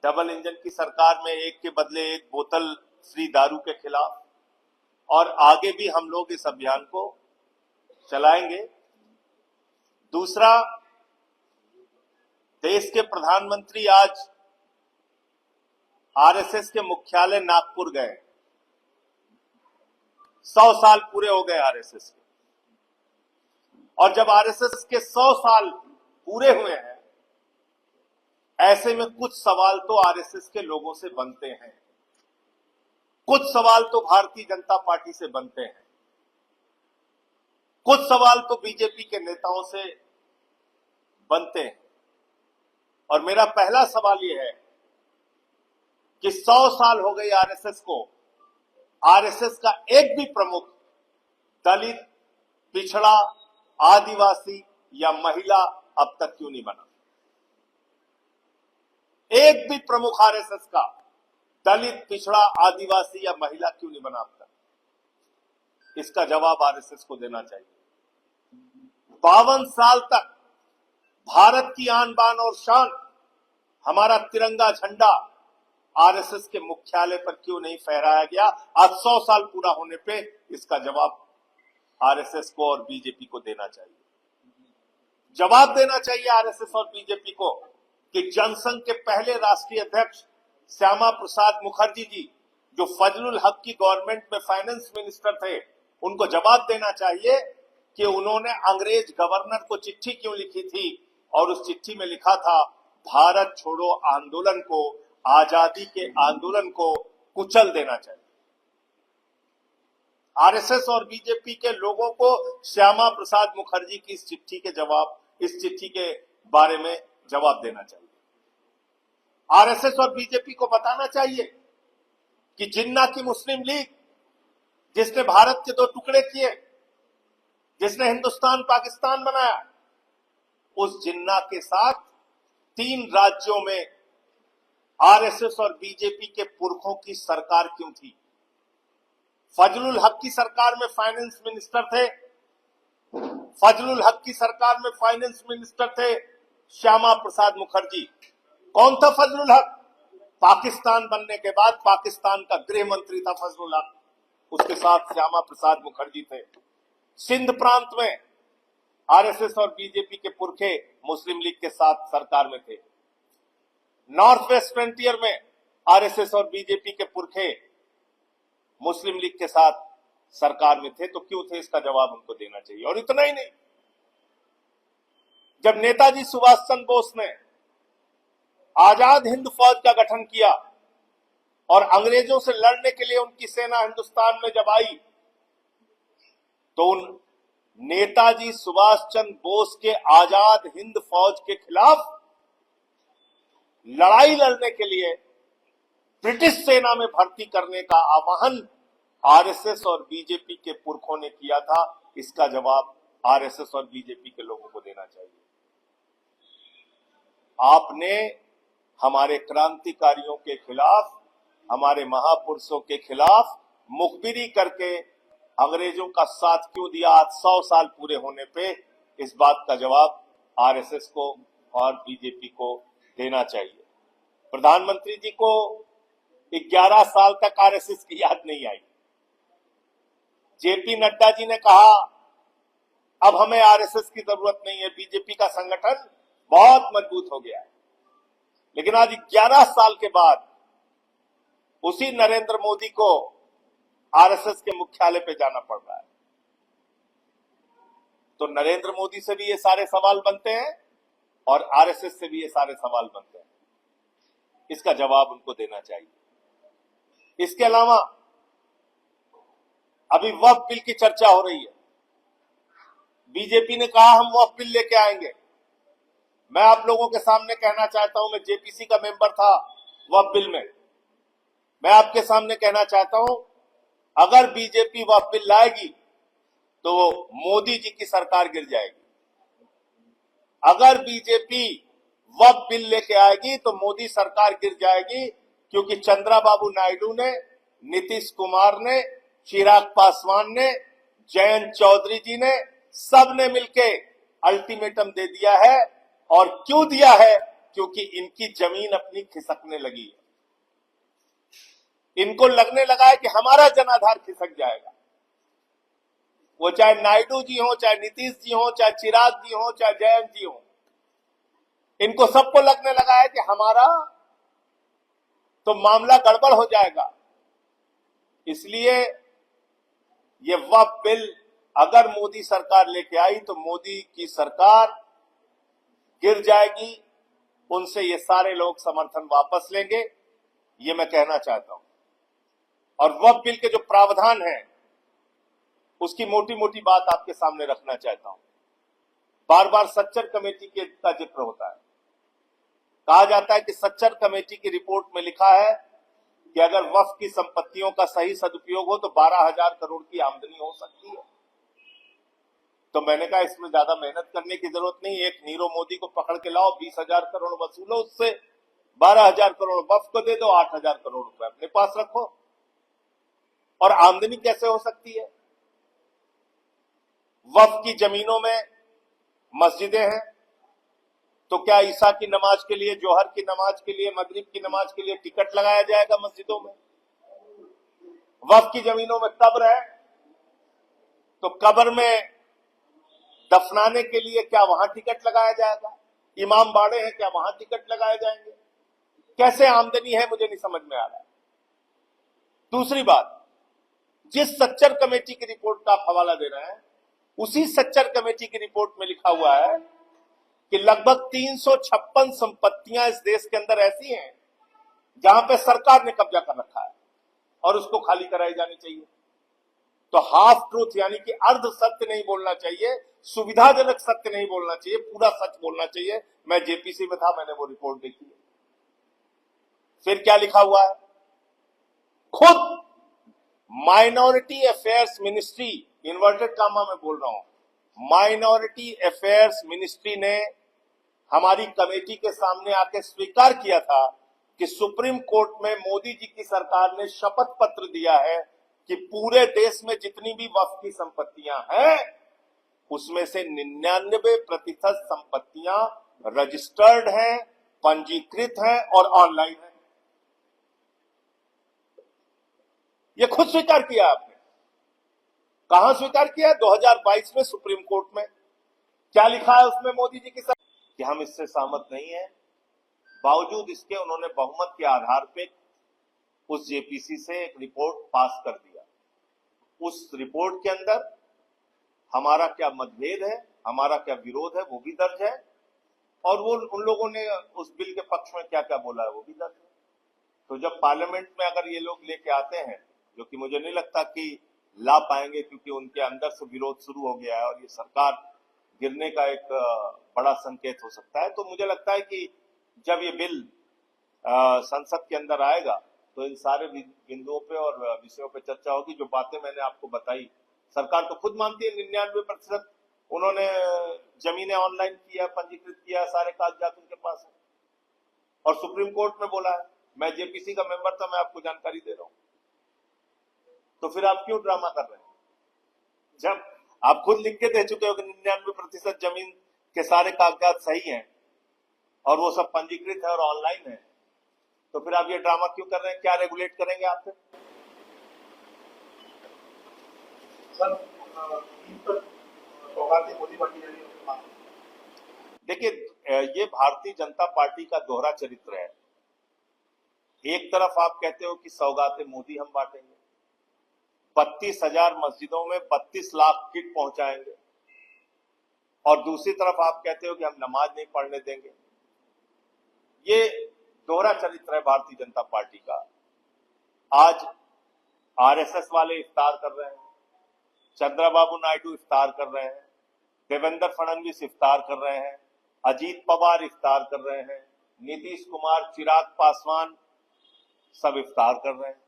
Double engine की सरकार में एक के बदले एक बोतल फ्री दारू के खिलाफ, और आगे भी हम लोग इस अभियान को चलाएंगे। दूसरा, देश के प्रधानमंत्री आज आरएसएस के मुख्यालय नागपुर गए। 100 साल पूरे हो गए आरएसएस के, और जब आरएसएस के 100 साल पूरे हुए हैं, ऐसे में कुछ सवाल तो आरएसएस के लोगों से बनते हैं, कुछ सवाल तो भारतीय जनता पार्टी से बनते हैं, कुछ सवाल तो बीजेपी के नेताओं से बनते हैं। और मेरा पहला सवाल यह है कि 100 साल हो गए आरएसएस को, आरएसएस का एक भी प्रमुख दलित, पिछड़ा, आदिवासी या महिला अब तक क्यों नहीं बना? एक भी प्रमुख आरएसएस का दलित, पिछड़ा, आदिवासी या महिला क्यों नहीं बना अब तक? इसका जवाब आरएसएस को देना चाहिए। 52 साल तक भारत की आन बान और शान, हमारा तिरंगा झंडा आरएसएस के मुख्यालय पर क्यों नहीं फहराया गया? आज 100 साल पूरा होने पे इसका जवाब आरएसएस को और बीजेपी को देना चाहिए। जवाब देना चाहिए आरएसएस और बीजेपी को कि जनसंघ के पहले राष्ट्रीय अध्यक्ष श्यामा प्रसाद मुखर्जी जी, जो फजलुल हक की गवर्नमेंट में फाइनेंस मिनिस्टर थे, उनको जवाब देना चाहिए कि उन्होंने अंग्रेज गवर्नर को चिट्ठी क्यों लिखी थी, और उस चिट्ठी में लिखा था भारत छोड़ो आंदोलन को, आजादी के आंदोलन को कुचल देना चाहिए। आरएसएस और बीजेपी के लोगों को श्यामा प्रसाद मुखर्जी की इस चिट्ठी के बारे में जवाब देना चाहिए। आरएसएस और बीजेपी को बताना चाहिए कि जिन्ना की मुस्लिम लीग, जिसने भारत के 2 टुकड़े किए, जिसने हिंदुस्तान पाकिस्तान बनाया, उस जिन्ना के साथ 3 राज्यों में आरएसएस और बीजेपी के पुरखों की सरकार क्यों थी? फजलुल हक की सरकार में फाइनेंस मिनिस्टर थे, फजलुल हक की सरकार में फाइनेंस मिनिस्टर थे श्यामा प्रसाद मुखर्जी। कौन था फजलुल हक? पाकिस्तान बनने के बाद पाकिस्तान का गृह मंत्री था फजलुल हक, उसके साथ श्यामा प्रसाद मुखर्जी थे। सिंध प्रांत में आरएसएस और बीजेपी के पुरखे मुस्लिम लीग के साथ सरकार में थे। नॉर्थ वेस्ट फ्रंटियर में आरएसएस और बीजेपी के पुरखे मुस्लिम लीग के साथ सरकार में थे। तो क्यों थे, इसका जवाब उनको देना चाहिए। और इतना ही नहीं, जब नेताजी सुभाष चंद्र बोस ने आजाद हिंद फौज का गठन किया और अंग्रेजों से लड़ने के लिए उनकी सेना हिंदुस्तान में जब आई, तो उन नेताजी सुभाष चंद्र बोस के आजाद हिंद फौज के खिलाफ लड़ाई लड़ने के लिए ब्रिटिश सेना में भर्ती करने का आह्वान आरएसएस और बीजेपी के पुरखों ने किया था। इसका जवाब आरएसएस और बीजेपी के लोगों को देना चाहिए। आपने हमारे क्रांतिकारियों के खिलाफ, हमारे महापुरुषों के खिलाफ मुखबिरी करके अंग्रेजों का साथ क्यों दिया? आज 100 साल पूरे होने पे इस बात का जवाब आरएसएस को और बीजेपी को देना चाहिए। प्रधानमंत्री जी को 11 साल तक आरएसएस की याद नहीं आई। जेपी नड्डा जी ने कहा अब हमें आरएसएस की जरूरत नहीं है, बीजेपी का संगठन बहुत मजबूत हो गया है। लेकिन आज 11 साल के बाद उसी नरेंद्र मोदी को आरएसएस के मुख्यालय पे जाना पड़ रहा है। तो नरेंद्र मोदी से भी ये सारे सवाल बनते हैं और आरएसएस से भी ये सारे सवाल बनते हैं। इसका जवाब उनको देना चाहिए। इसके अलावा अभी वक्फ बिल की चर्चा हो रही है। बीजेपी ने कहा हम वक्फ बिल लेके आएंगे। मैं आप लोगों के सामने कहना चाहता हूं, मैं जेपीसी का मेंबर था वक्फ बिल में। मैं आपके सामने कहना चाहता हूं, अगर बीजेपी वक्फ बिल लाएगी तो मोदी जी की सरकार गिर जाएगी। अगर बीजेपी वक्फ बिल लेके आएगी तो मोदी सरकार गिर जाएगी, क्योंकि चंद्रबाबू नायडू ने, नीतीश कुमार ने, चिराग पासवान ने, जयंत चौधरी जी ने, सब ने मिलके अल्टीमेटम दे दिया है। और क्यों दिया है क्योंकि इनकी जमीन अपनी खिसकने लगी है। इनको लगने लगा है कि हमारा जनाधार खिसक जाएगा। वो चाहे नायडू जी हो, चाहे नीतीश जी हो, चाहे चिराग जी हो, चाहे जयंत जी हो, इनको सबको लगने लगा है कि हमारा तो मामला गड़बड़ हो जाएगा। इसलिए ये वक्फ बिल अगर मोदी सरकार लेके आई तो मोदी की सरकार गिर जाएगी, उनसे ये सारे लोग समर्थन वापस लेंगे, ये मैं कहना चाहता हूं। और वक्फ बिल के जो प्रावधान हैं उसकी मोटी मोटी बात आपके सामने रखना चाहता हूं। बार बार सच्चर कमेटी का जिक्र होता है। कहा जाता है कि सच्चर कमेटी की रिपोर्ट में लिखा है कि अगर वक्फ की संपत्तियों का सही सदुपयोग हो तो 12,000 करोड़ की आमदनी हो सकती है। तो मैंने कहा इसमें ज्यादा मेहनत करने की जरूरत नहीं, एक नीरव मोदी को पकड़ के लाओ, 20,000 करोड़ वसूलो उससे, 12,000 करोड़ वक्फ को दे दो, 8,000 करोड़ रुपए अपने पास रखो। और आमदनी कैसे हो सकती है? वक्फ की जमीनों में मस्जिदें हैं, तो क्या ईसा की नमाज के लिए, जोहर की नमाज के लिए, मगरिब की नमाज के लिए टिकट लगाया जाएगा मस्जिदों में? वक्फ की जमीनों में कब्र है, तो कब्र में दफनाने के लिए क्या वहां टिकट लगाया जाएगा? इमाम बाड़े हैं, क्या वहां टिकट लगाए जाएंगे? कैसे आमदनी है, मुझे नहीं समझ में आ रहा है। दूसरी बात, जिस सच्चर कमेटी की रिपोर्ट का आप हवाला दे रहे हैं, उसी सच्चर कमेटी की रिपोर्ट में लिखा हुआ है कि लगभग 356 संपत्तियां इस देश के अंदर ऐसी हैं जहां पे सरकार ने कब्जा कर रखा है और उसको खाली कराई जानी चाहिए। तो हाफ ट्रूथ यानी कि अर्ध सत्य नहीं बोलना चाहिए, सुविधाजनक सत्य नहीं बोलना चाहिए, पूरा सच बोलना चाहिए। मैं जेपीसी में था, मैंने वो रिपोर्ट देखी है। फिर क्या लिखा हुआ है? खुद minority affairs ministry, inverted comma में बोल रहा हूं, माइनॉरिटी अफेयर्स मिनिस्ट्री ने हमारी कमेटी के सामने आके स्वीकार किया था कि सुप्रीम कोर्ट में मोदी जी की सरकार ने शपथ पत्र दिया है कि पूरे देश में जितनी भी वक्फ की संपत्तियां हैं उसमें से 99% संपत्तियां रजिस्टर्ड हैं, पंजीकृत हैं और ऑनलाइन है। यह खुद स्वीकार किया आपने। कहां स्वीकार किया? 2022 में सुप्रीम कोर्ट में। क्या लिखा है उसमें मोदी जी की सरकार? कि हम इससे सहमत नहीं है। बावजूद इसके उन्होंने बहुमत के आधार पे उस जेपीसी से एक रिपोर्ट पास कर दिया। उस रिपोर्ट के अंदर हमारा क्या मतभेद है, हमारा क्या विरोध है, वो भी दर्ज है, और वो उन लोगों ने उस बिल के पक्ष में क्या क्या बोला है वो भी दर्ज है। तो जब पार्लियामेंट में अगर ये लोग लेके आते हैं, जो कि मुझे नहीं लगता कि ला पाएंगे क्योंकि उनके अंदर से विरोध शुरू हो गया है और ये सरकार गिरने का एक बड़ा संकेत हो सकता है, तो मुझे लगता है कि जब ये बिल संसद के अंदर आएगा तो इन सारे बिंदुओं पे और विषयों पे चर्चा होगी। जो बातें मैंने आपको बताई, सरकार तो खुद मानती है 99% उन्होंने जमीनें ऑनलाइन किया, पंजीकृत किया, सारे कागजात उनके पास है, और सुप्रीम कोर्ट में बोला है। मैं जेपीसी का मेंबर था, मैं आपको जानकारी दे रहा हूं। तो फिर आप क्यों ड्रामा कर रहे हैं? जब आप खुद लिख के दे चुके हो कि 99% जमीन के सारे कागजात सही हैं और वो सब पंजीकृत है और ऑनलाइन है, तो फिर आप ये ड्रामा क्यों कर रहे हैं? क्या रेगुलेट करेंगे आप फिर? देखिए, ये भारतीय जनता पार्टी का दोहरा चरित्र है। एक तरफ आप कहते हो कि सौगातें मोदी हम बांटेंगे, 32,000 मस्जिदों में 32 लाख किट पहुंचाएंगे, और दूसरी तरफ आप कहते हो कि हम नमाज नहीं पढ़ने देंगे। ये दोहरा चरित्र है भारतीय जनता पार्टी का। आज आरएसएस वाले इफ्तार कर रहे हैं, चंद्रबाबू नायडू इफ्तार कर रहे हैं, देवेंद्र फडणवीस इफ्तार कर रहे हैं, अजीत पवार इफ्तार कर रहे हैं, नीतीश कुमार, चिराग पासवान सब इफ्तार कर रहे हैं।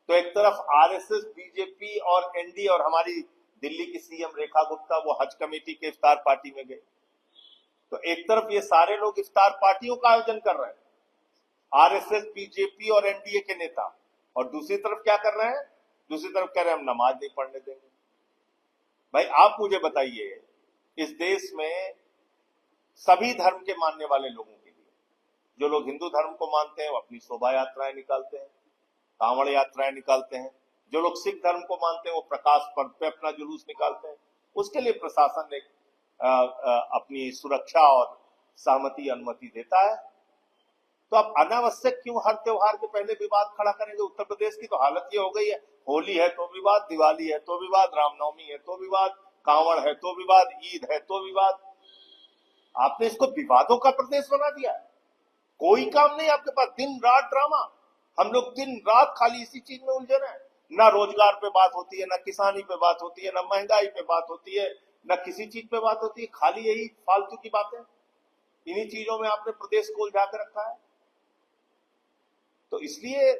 तो एक तरफ आरएसएस, बीजेपी और एनडीए, और हमारी दिल्ली की सीएम रेखा गुप्ता वो हज कमेटी के इफ्तार पार्टी में गए। तो एक तरफ ये सारे लोग इफ्तार पार्टियों का आयोजन कर रहे हैं, आरएसएस, बीजेपी और एनडीए के नेता, और दूसरी तरफ क्या कर रहे हैं? दूसरी तरफ कह रहे हैं हम नमाज नहीं पढ़ने देंगे। भाई आप मुझे बताइए, इस देश में सभी धर्म के मानने वाले लोगों के लिए जो लोग हिंदू धर्म को मानते हैं वो अपनी शोभा यात्राएं निकालते हैं, कांवड़ यात्राएं निकालते हैं। जो लोग सिख धर्म को मानते हैं वो प्रकाश पर्व पे अपना जुलूस निकालते हैं। उसके लिए प्रशासन ने अपनी सुरक्षा और सहमति अनुमति देता है। तो अब अनावश्यक क्यों हर त्योहार के पहले विवाद खड़ा करेंगे? उत्तर प्रदेश की तो हालत ये हो गई है, होली है तो विवाद, दिवाली है तो विवाद, रामनवमी है तो विवाद, कांवड़ है तो विवाद, ईद है तो विवाद। आपने इसको विवादों का प्रदेश बना दिया है। कोई काम नहीं आपके पास, दिन रात ड्रामा। हम लोग दिन रात खाली इसी चीज में उलझे रहे हैं। ना रोजगार पे बात होती है, ना किसानी पे बात होती है, ना महंगाई पे बात होती है, ना किसी चीज पे बात होती है, खाली यही फालतू की बातें। इन्हीं चीजों में आपने प्रदेश को उलझा कर रखा है। तो इसलिए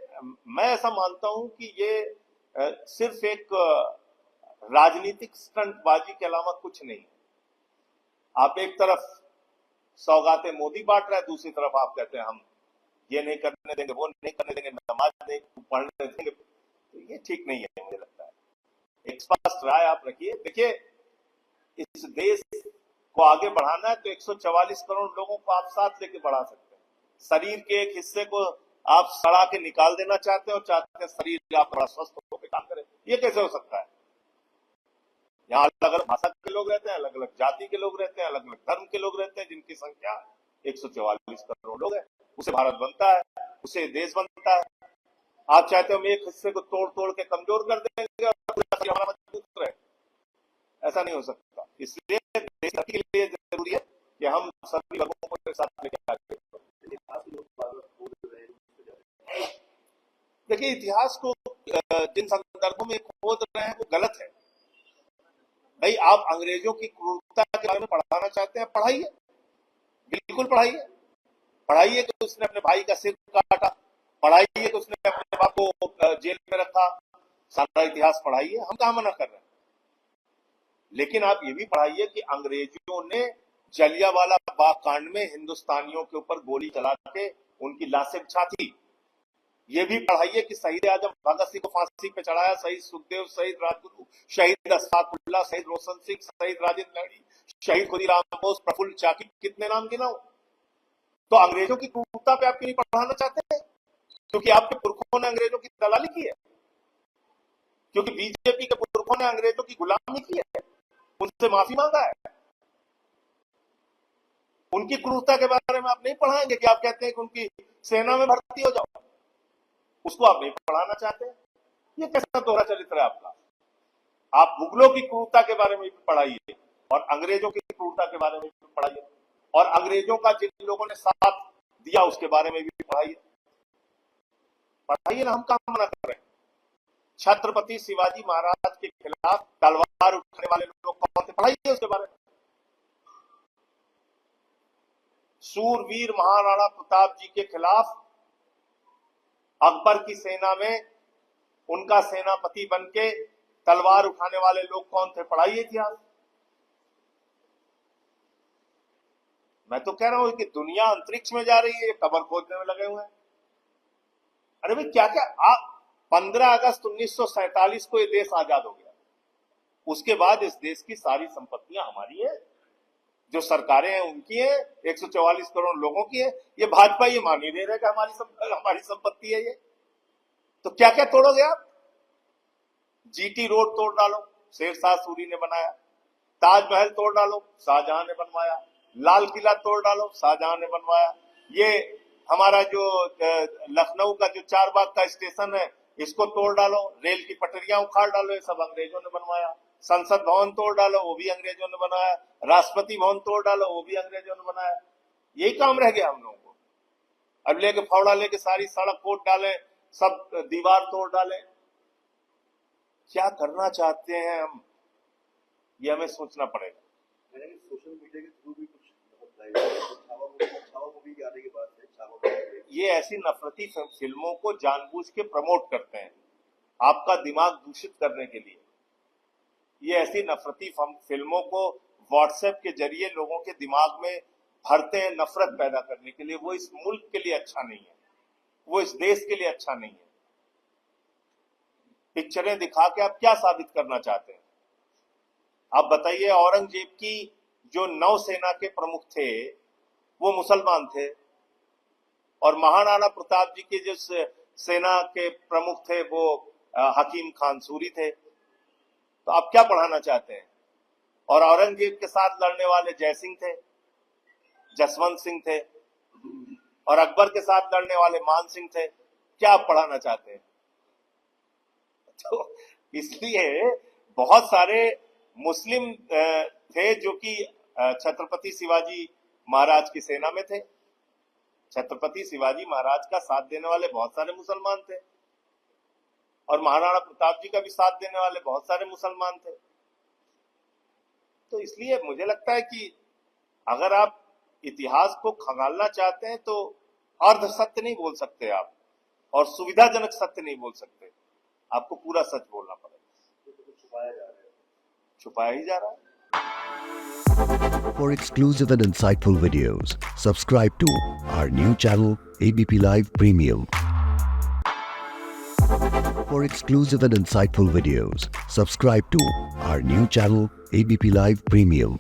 मैं ऐसा मानता हूं कि ये सिर्फ एक राजनीतिक स्टंटबाजी के अलावा कुछ नहीं। आप एक तरफ सौगातें मोदी बांट रहे हैं, दूसरी तरफ आप कहते हैं हम ये नहीं करने देंगे, वो नहीं करने देंगे, नमाज नहीं पढ़ने देंगे। तो ये ठीक नहीं है। मुझे लगता है एक स्पष्ट राय आप रखिए। देखिए, इस देश को आगे बढ़ाना है तो 144 करोड़ लोगों को आप साथ लेके बढ़ा सकते हैं। शरीर के एक हिस्से को आप सड़ा के निकाल देना चाहते हैं और चाहते हैं शरीर आप बड़ा स्वस्थ होकर काम करें। ये कैसे हो सकता है? यहाँ अलग अलग भाषा के लोग रहते हैं, अलग अलग जाति के लोग रहते हैं, अलग अलग धर्म के लोग रहते हैं, जिनकी संख्या 144 करोड़ लोग है। उसे भारत बनता है, उसे देश बनता है। आप चाहते हो हम एक हिस्से को तोड़ तोड़ के कमजोर कर देंगे और पूरा हमारा मजबूत रहे? ऐसा नहीं हो सकता। इसलिए देश के लिए जरूरी है कि हम सभी लोगों को एक साथ लेकर आगे। देखिए, इतिहास को जिन संदर्भों में खोद रहे हैं वो गलत है। भाई, आप अंग्रेजों की क्रूरता के बारे में पढ़ाना चाहते हैं, पढ़ाइए, बिल्कुल पढ़ाइए। पढ़ाइए कि उसने अपने भाई का सिर काटा, पढ़ाइए कि उसने अपने बाप को जेल में रखा। सारा इतिहास पढ़ाइए, हम कहाँ मना कर रहे हैं। लेकिन आप ये भी पढ़ाइए कि अंग्रेजों ने जलियांवाला बाग कांड में हिंदुस्तानियों के ऊपर गोली चला के उनकी लाशें बिछा थी। ये भी पढ़ाइए कि शहीद आजम भगत सिंह को फांसी पे चढ़ाया, शहीद सुखदेव, शहीद राजगुरु, शहीद अशफाकुल्लाह, शहीद रोशन सिंह, शहीद राजेंद्र लहड़ी, शहीद खुदीराम बोस, प्रफुल्ल चाकी, कितने नाम गिनाऊं। तो अंग्रेजों की क्रूरता पे आप क्यों नहीं पढ़ाना चाहते हैं? क्योंकि आपके पुरखों ने अंग्रेजों की दलाली की है, क्योंकि बीजेपी के पुरखों ने अंग्रेजों की गुलामी की है, उनसे माफी मांगा है। उनकी क्रूरता के बारे में आप नहीं पढ़ाएंगे कि आप कहते हैं कि उनकी सेना में भर्ती हो जाओ, उसको आप नहीं पढ़ाना चाहते। ये कैसा दोहरा चरित्र है आपका? आप मुगलों की क्रूरता के बारे में भी पढ़ाइए और अंग्रेजों की क्रूरता के बारे में भी पढ़ाइए, और अंग्रेजों का जिन लोगों ने साथ दिया उसके बारे में भी पढ़ाइए। पढ़ाइए ना, हम काम मना कर रहे हैं। छत्रपति शिवाजी महाराज के खिलाफ तलवार उठाने वाले लोग कौन थे? पढ़ाइए उसके बारे में। सूरवीर महाराणा प्रताप जी के खिलाफ अकबर की सेना में उनका सेनापति बनके तलवार उठाने वाले लोग कौन थे? पढ़ाइए इतिहास। मैं तो कह रहा हूं कि दुनिया अंतरिक्ष में जा रही है, कबर खोदने में लगे हुए हैं। अरे भाई, क्या क्या आप 15 अगस्त 1947 को ये देश आजाद हो गया। उसके बाद इस देश की सारी संपत्तियां हमारी है, जो सरकारें हैं उनकी है, 144 करोड़ लोगों की है। ये भाजपा ये मान ही नहीं रहे कि हमारी संपत्ति है ये। तो क्या क्या तोड़ोगे आप? जीटी रोड तोड़ डालो, शेरशाह सूरी ने बनाया। ताजमहल तोड़ डालो, शाहजहां ने बनवाया। लाल किला तोड़ डालो, शाहजहां ने बनवाया। ये हमारा जो लखनऊ का जो चारबाग का स्टेशन है, इसको तोड़ डालो, रेल की पटरियां उखाड़ डालो, ये सब अंग्रेजों ने बनवाया। संसद भवन तोड़ डालो, वो भी अंग्रेजों ने बनाया। राष्ट्रपति भवन तोड़ डालो, वो भी अंग्रेजों ने बनाया। यही काम रह गया हम लोगों को। अब लेके फावड़ा लेके सारी सड़क कोट डालें, सब दीवार तोड़ डालें। क्या करना चाहते हैं हम, ये हमें सोचना पड़ेगा। सोशल मीडिया के थ्रू भी कुछ छावा मूवी के आने के बाद से ये ऐसी नफरती फिल्मों को जानबूझ के प्रमोट करते हैं आपका दिमाग दूषित करने के लिए। ये ऐसी नफरती फिल्मों को व्हाट्सएप के जरिए लोगों के दिमाग में भरते हैं नफरत पैदा करने के लिए। वो इस मुल्क के लिए अच्छा नहीं है, वो इस देश के लिए अच्छा नहीं है। पिक्चरें दिखा के आप क्या साबित करना चाहते हैं? आप बताइए, औरंगजेब की जो नौसेना के प्रमुख थे वो मुसलमान थे, और महाराणा प्रताप जी के जो सेना के प्रमुख थे वो हकीम खान सूरी थे। तो आप क्या पढ़ाना चाहते हैं? और औरंगजेब के साथ लड़ने वाले जयसिंह थे, जसवंत सिंह थे, और अकबर के साथ लड़ने वाले मान सिंह थे। क्या आप पढ़ाना चाहते हैं? तो इसलिए बहुत सारे मुस्लिम थे जो कि छत्रपति शिवाजी महाराज की सेना में थे। छत्रपति शिवाजी महाराज का साथ देने वाले बहुत सारे मुसलमान थे, और महाराणा प्रताप जी का भी साथ देने वाले बहुत सारे मुसलमान थे। तो इसलिए मुझे लगता है कि अगर आप इतिहास को खंगालना चाहते हैं तो अर्ध सत्य नहीं बोल सकते आप, और सुविधाजनक सत्य नहीं बोल सकते। आपको पूरा सच बोलना पड़ेगा। छुपाया ही जा रहा है। For exclusive and insightful videos, subscribe to our new channel ABP Live Premium. For exclusive and insightful videos, subscribe to our new channel ABP Live Premium.